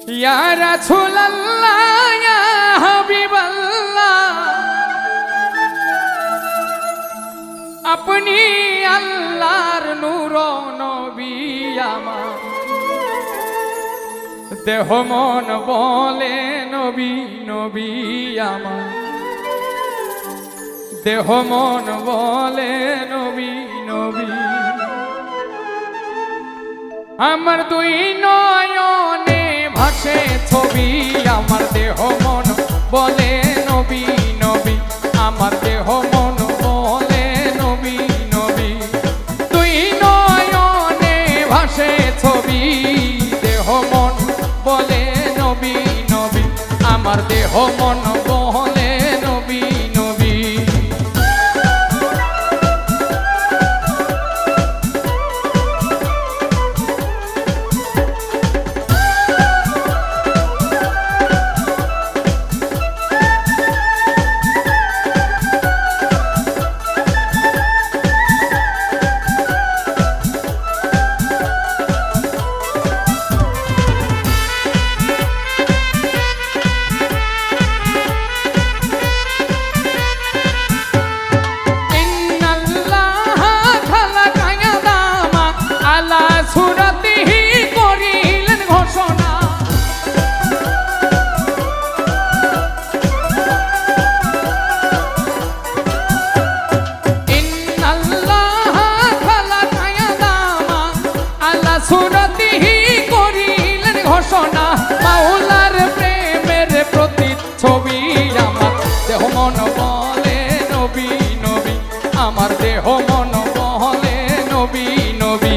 ইয়া রাসূলুল্লাহ ইয়া হাবিবাল্লাহ আপনি আল্লাহর নূর নবী আমার দেহ মন বলে নবী নবী আমার দেহ মন বলে নবী নবী আমার দুই নয়নে ভাসে ছবি আমার দেহ মন বলে নবী নবী আমার দেহ মন বলে নবী নবী দুই নয়নে ভাসে ছবি দেহ মন বলে নবী নবী আমার দেহ মন বলে নবী নবী সুরতিহি করিলেন ঘোষণা মাওলার প্রেমের প্রতিচ্ছবি আমার দেহ মন বলে নবী নবী আমার দেহ মন বলে নবী নবী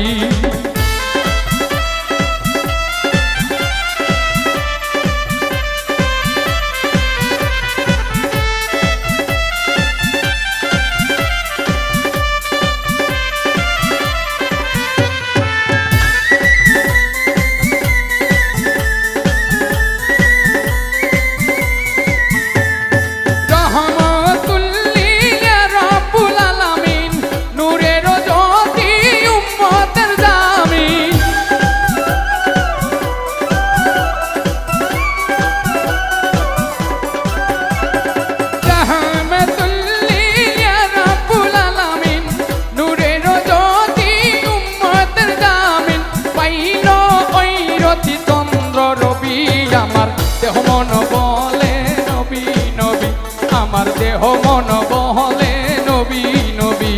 আমার দেহ মন বলে নবী নবী আমার দেহ মন বলে নবী নবী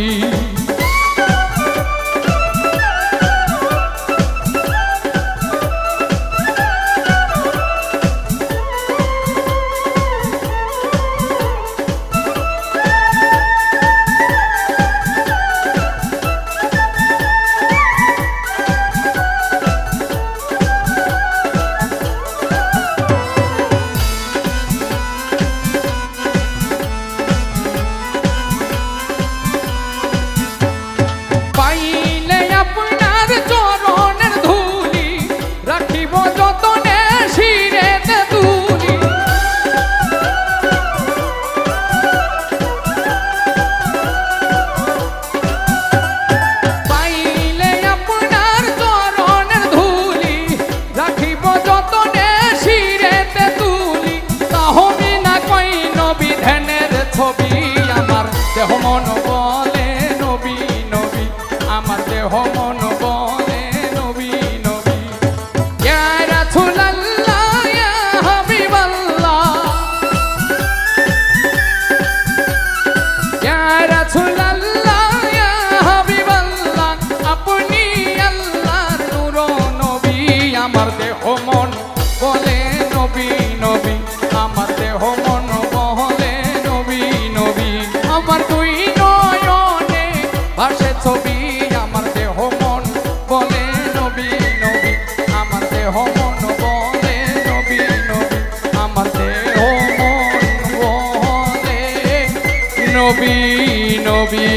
ছবি আমার দেহ মন বলে নবী নবী আমার দেহ মন বলে নবী নবী ইয়া রাসূলুল্লাহ ইয়া হাবিবাল্লাহ ইয়া রাসূলুল্লাহ ইয়া হাবিবাল্লাহ আপনি আল্লাহর নূর নবী আমার দেহ মন বলে নবী নবী আমার দেহ মন বলে আমার দুই নয়নে ভাসে ছবি আমার দেহ মন বলে নবী নবী আমার দেহ মন বলে নবী নবী আমার দেহ মন বলে নবী নবী